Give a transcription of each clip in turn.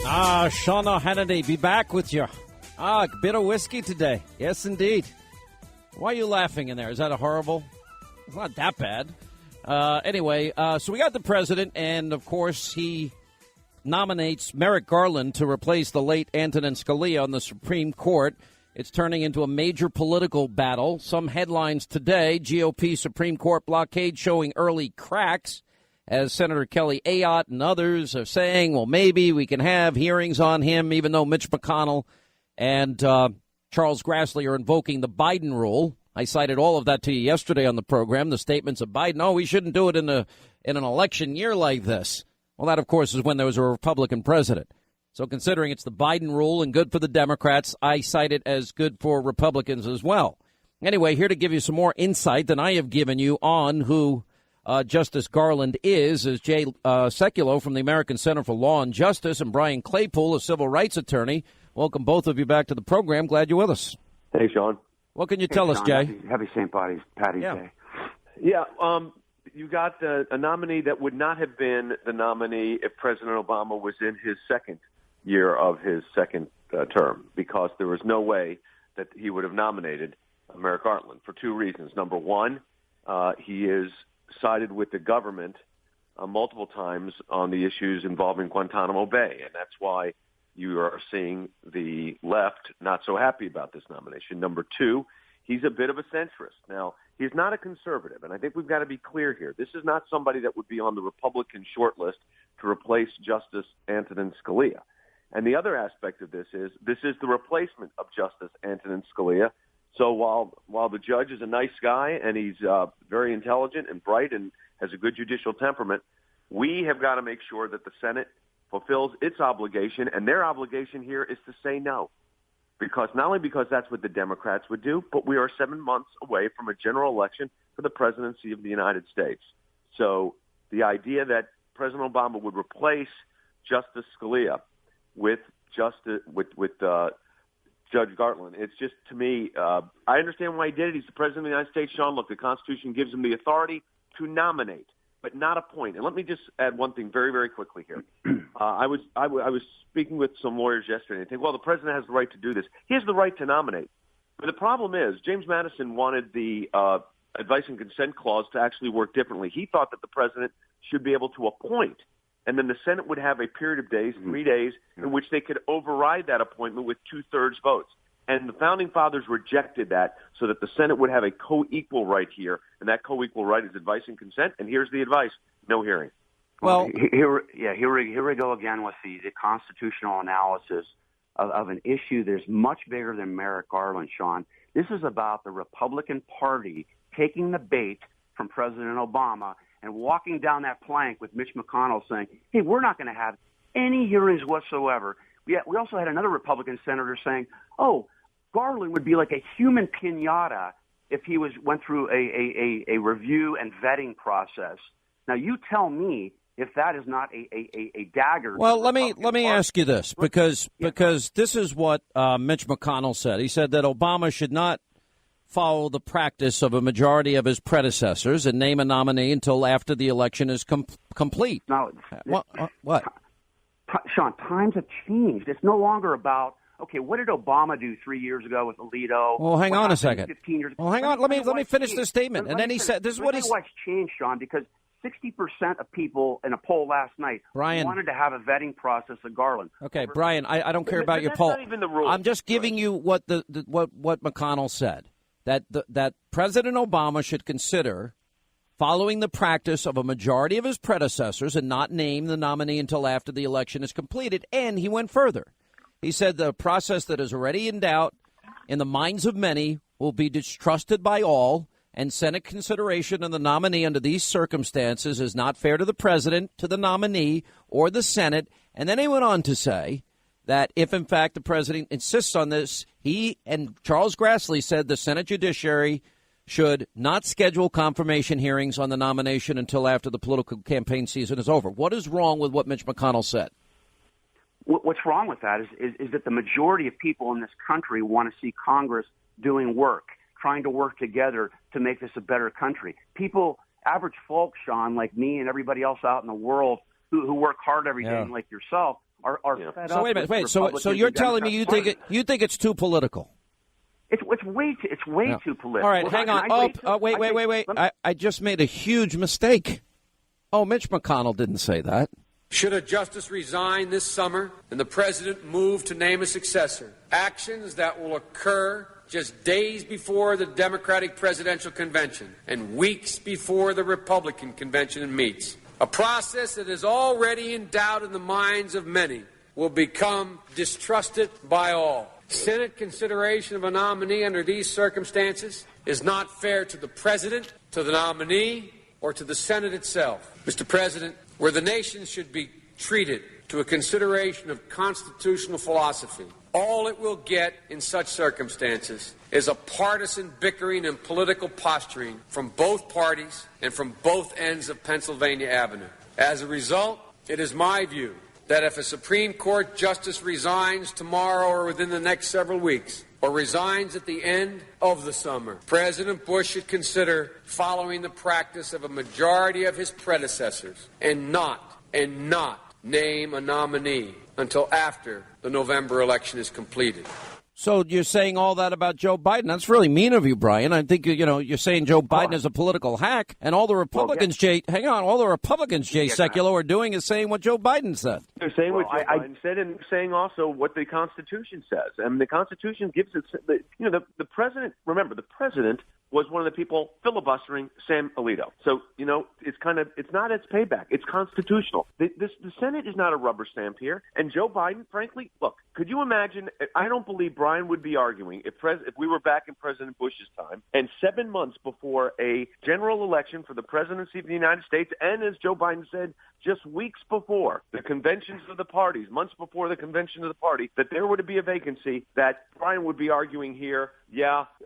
Sean Hannity, be back with you. A bit of whiskey today. Yes, indeed. Why are you laughing in there? Is that a horrible? It's not that bad. Anyway, so we got the president, and, of course, he nominates Merrick Garland to replace the late Antonin Scalia on the Supreme Court. It's turning into a major political battle. Some headlines today, GOP Supreme Court blockade showing early cracks, as Senator Kelly Ayotte and others are saying, well, maybe we can have hearings on him, even though Mitch McConnell and Charles Grassley are invoking the Biden rule. I cited all of that to you yesterday on the program, the statements of Biden. Oh, we shouldn't do it in an election year like this. Well, that, of course, is when there was a Republican president. So considering it's the Biden rule and good for the Democrats, I cite it as good for Republicans as well. Anyway, here to give you some more insight than I have given you on who Justice Garland is Jay Sekulow from the American Center for Law and Justice and Brian Claypool, a civil rights attorney. Welcome both of you back to the program. Glad you're with us. Hey, Sean. What can you tell us, Jay? Happy St. Patty's Day. Yeah, you got a nominee that would not have been the nominee if President Obama was in his second year of his second term, because there was no way that he would have nominated Merrick Garland for two reasons. Number one, he is sided with the government multiple times on the issues involving Guantanamo Bay, and that's why you are seeing the left not so happy about this nomination. Number two, he's a bit of a centrist. Now, he's not a conservative, and I think we've got to be clear here. This is not somebody that would be on the Republican shortlist to replace Justice Antonin Scalia. And the other aspect of this is the replacement of Justice Antonin Scalia. So while the judge is a nice guy and he's very intelligent and bright and has a good judicial temperament, we have got to make sure that the Senate fulfills its obligation, and their obligation here is to say no. Because not only because that's what the Democrats would do, but we are 7 months away from a general election for the presidency of the United States. So the idea that President Obama would replace Justice Scalia with Judge Garland, it's just, to me, I understand why he did it. He's the president of the United States, Sean. Look, the Constitution gives him the authority to nominate, but not appoint. And let me just add one thing very, very quickly here. I was speaking with some lawyers yesterday, and they think, well, the president has the right to do this. He has the right to nominate. But the problem is, James Madison wanted the advice and consent clause to actually work differently. He thought that the president should be able to appoint, and then the Senate would have a period of days, 3 days, in which they could override that appointment with 2/3 votes. And the Founding Fathers rejected that so that the Senate would have a co-equal right here, and that co-equal right is advice and consent. And here's the advice: no hearing. Well, here we go again with the constitutional analysis of an issue that's much bigger than Merrick Garland, Sean. This is about the Republican Party taking the bait from President Obama and walking down that plank with Mitch McConnell saying, hey, we're not going to have any hearings whatsoever. We also had another Republican senator saying, oh, Garland would be like a human piñata if he went through a review and vetting process. Now, you tell me if that is not a dagger. Well, let me ask you this, because this is what Mitch McConnell said. He said that Obama should not follow the practice of a majority of his predecessors and name a nominee until after the election is complete. Now, what? Sean, times have changed. It's no longer about, okay, what did Obama do 3 years ago with Alito? Well, hang on a second. 15 years ago? Well, hang on. Let me finish this statement. And then he said, this is what he said. Why it's changed, Sean, because 60% of people in a poll last night wanted to have a vetting process of Garland. Okay, Brian, I don't care about your poll. Not even the rule. I'm just giving you what what McConnell said, that President Obama should consider following the practice of a majority of his predecessors and not name the nominee until after the election is completed. And he went further. He said the process that is already in doubt in the minds of many will be distrusted by all, and Senate consideration of the nominee under these circumstances is not fair to the president, to the nominee, or the Senate. And then he went on to say that if, in fact, the president insists on this, he and Charles Grassley said the Senate judiciary should not schedule confirmation hearings on the nomination until after the political campaign season is over. What is wrong with what Mitch McConnell said? What's wrong with that is that the majority of people in this country want to see Congress doing work, trying to work together to make this a better country. People, average folks, Sean, like me and everybody else out in the world who work hard every day, like yourself, are fed up. So wait a minute, So you're telling me you think it's too political? It's way too political. All right, hang on. Wait. I just made a huge mistake. Oh, Mitch McConnell didn't say that. Should a justice resign this summer and the president move to name a successor, actions that will occur just days before the Democratic presidential convention and weeks before the Republican convention meets, a process that is already in doubt in the minds of many, will become distrusted by all. Senate consideration of a nominee under these circumstances is not fair to the president, to the nominee, or to the Senate itself. Mr. President, where the nation should be treated to a consideration of constitutional philosophy, all it will get in such circumstances is a partisan bickering and political posturing from both parties and from both ends of Pennsylvania Avenue. As a result, it is my view that if a Supreme Court justice resigns tomorrow or within the next several weeks, or resigns at the end of the summer, President Bush should consider following the practice of a majority of his predecessors and not name a nominee until after the November election is completed. So you're saying all that about Joe Biden? That's really mean of you, Brian. I think you're saying Joe Biden is a political hack, and all the Republicans, Jay Sekulow, are doing is saying what Joe Biden said. They're saying what Joe Biden said, and saying also what the Constitution says. And the Constitution gives it. The president. Remember, the president was one of the people filibustering Sam Alito. So it's not its payback. It's constitutional. The Senate is not a rubber stamp here. And Joe Biden, frankly, look. Could you imagine? I don't believe Brian would be arguing if we were back in President Bush's time and 7 months before a general election for the presidency of the United States, and as Joe Biden said, just weeks before the conventions of the parties, months before the convention of the party, that there would be a vacancy, that Brian would be arguing here,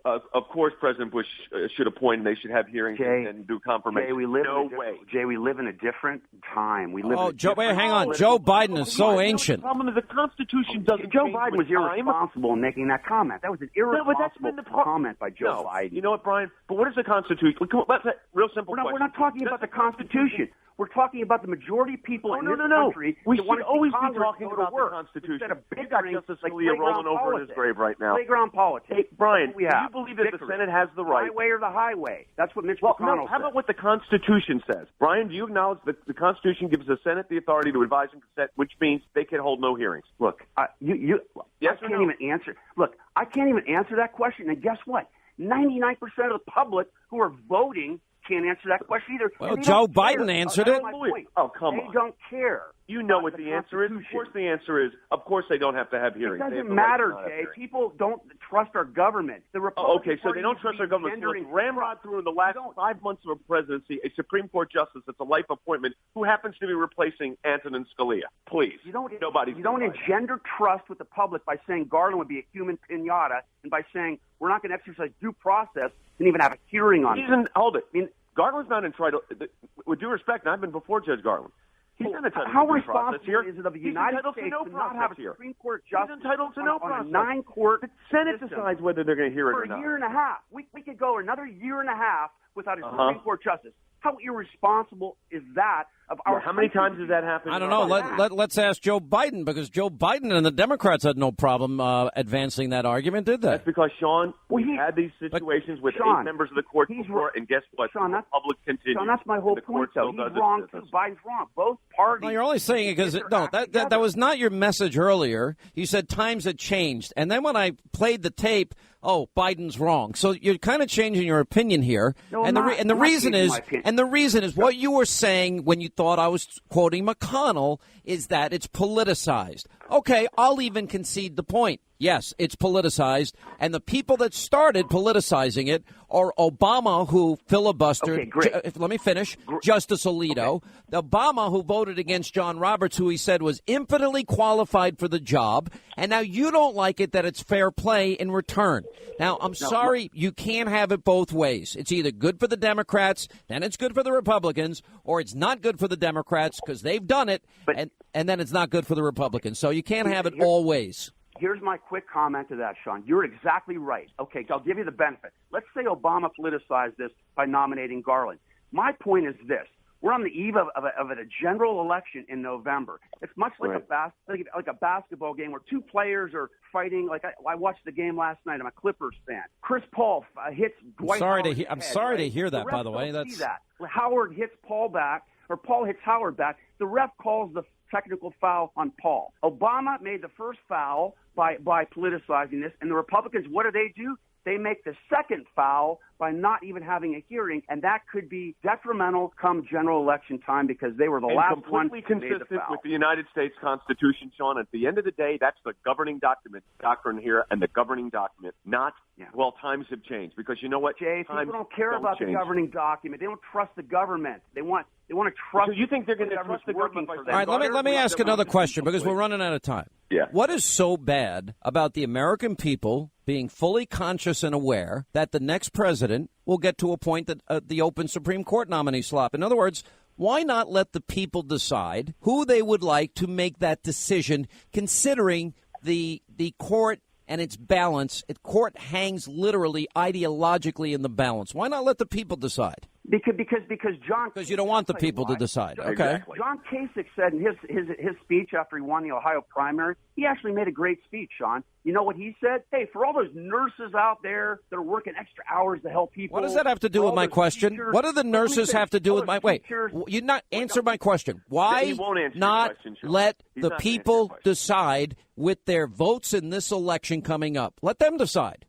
of course President Bush should appoint and they should have hearings and do confirmation. Jay, we live in a different time. Hang on. Joe Biden is so ancient. The problem is the Constitution doesn't. Joe Biden was irresponsible in making that comment. That was an irresponsible comment by Joe Biden. You know what, Brian? But what is the Constitution? That's a real simple question. We're not talking about the Constitution. We're talking about the majority of people in this country. We should always be talking about the Constitution. We got Justice Scalia rolling over in his grave right now. Playground politics. Hey, Brian, do you believe that the Senate has the right? Highway or the highway? That's what Mitch McConnell said. How about what the Constitution says? Brian, do you acknowledge that the Constitution gives the Senate the authority to advise and consent, which means they can hold no hearings? Look, I can't even answer that question. And guess what? 99% of the public who are voting can't answer that question either. Well, Joe Biden answered it. Oh, come on. They don't care. You know what the answer is. Of course the answer is, of course they don't have to have hearings. It doesn't matter, Jay. People don't trust our government. The Republican so they don't trust our government. So ramrod through in the last 5 months of a presidency a Supreme Court justice that's a life appointment who happens to be replacing Antonin Scalia. Please. You don't engender trust with the public by saying Garland would be a human pinata and by saying we're not going to exercise due process and even have a hearing on it. Hold it. I mean, Garland's not entitled, with due respect, and I've been before Judge Garland. He's not entitled How to responsible here. is it of the United States to not have a Supreme Court justice He's entitled to no on process. a 9-court The Senate decides whether they're going to hear it or not. For a year and a half. We could go another year and a half without a Supreme Court justice. How irresponsible is that of our How many times has that happened? I don't know. Let's ask Joe Biden, because Joe Biden and the Democrats had no problem advancing that argument, did they? That's because, Sean, we had these situations with 8 members of the court before, and guess what? Sean, the public continues. Sean, that's my whole point, though. He's wrong, too. Biden's wrong. Both parties. No, you're only saying it because that was not your message earlier. You said times had changed. And then when I played the tape, Biden's wrong. So you're kind of changing your opinion here. No, and the reason is what you were saying when you thought I was quoting McConnell is that it's politicized. Okay, I'll even concede the point. Yes, it's politicized, and the people that started politicizing it are Obama, who filibustered. Let me finish. Justice Alito. Obama, who voted against John Roberts, who he said was infinitely qualified for the job, and now you don't like it that it's fair play in return. Now, I'm sorry, you can't have it both ways. It's either good for the Democrats, then it's good for the Republicans, or it's not good for the Democrats because they've done it, and then it's not good for the Republicans. So you can't have it all ways. Here's my quick comment to that, Sean. You're exactly right. Okay, I'll give you the benefit. Let's say Obama politicized this by nominating Garland. My point is this. We're on the eve of a general election in November. It's much like like a basketball game where two players are fighting. Like I watched the game last night. I'm a Clippers fan. Chris Paul hits Dwight Howard's head, I'm sorry to hear that, the by the way. See that. Howard hits Paul back, or Paul hits Howard back. The ref calls the technical foul on Paul. Obama made the first foul by politicizing this, and the Republicans, what do? They make the second foul by not even having a hearing, and that could be detrimental come general election time because they were the last one completely consistent with the United States Constitution, Sean. At the end of the day, that's the governing doctrine here, and the governing document, not, well, times have changed. Because you know what? Jay, people don't care about the governing document. They don't trust the government. They want to trust. So you think they're going to trust the government? All right, let me ask another question because we're running out of time. Yeah. What is so bad about the American people being fully conscious and aware that the next president will get to appoint the open Supreme Court nominee slot? In other words, why not let the people decide who they would like to make that decision, considering the court and its balance? The court hangs literally ideologically in the balance. Why not let the people decide? Because you don't want the people to decide. Okay. Exactly. John Kasich said in his speech after he won the Ohio primary, he actually made a great speech, Sean. You know what he said? Hey, for all those nurses out there that are working extra hours to help people. What does that have to do with my question? What do the nurses have to do with my... Wait, you not answer my question. Why not let the people decide with their votes in this election coming up? Let them decide.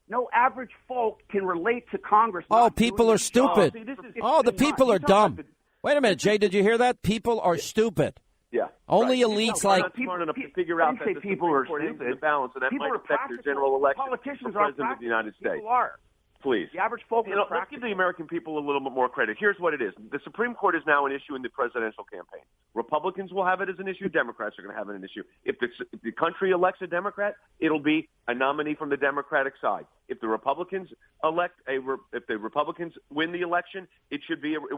No average folk can relate to Congress. Oh, people are stupid. The people are dumb. Wait a minute, Jay, did you hear that? People are stupid. Yeah. Only elites like... Smart enough to figure out that people are stupid. The balance, and that might affect your general election for President of the United States. Please. The average folk let's give the American people a little bit more credit. Here's what it is. The Supreme Court is now an issue in the presidential campaign. Republicans will have it as an issue. Democrats are going to have it as an issue. If the country elects a Democrat, it'll be a nominee from the Democratic side. If the Republicans if the Republicans win the election, it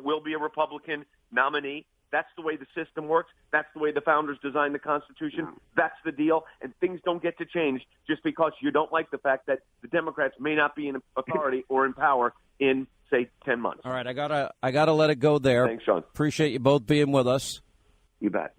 will be a Republican nominee. That's the way the system works. That's the way the founders designed the Constitution. That's the deal. And things don't get to change just because you don't like the fact that the Democrats may not be in authority or in power in, say, 10 months. All right, I gotta let it go there. Thanks, Sean. Appreciate you both being with us. You bet.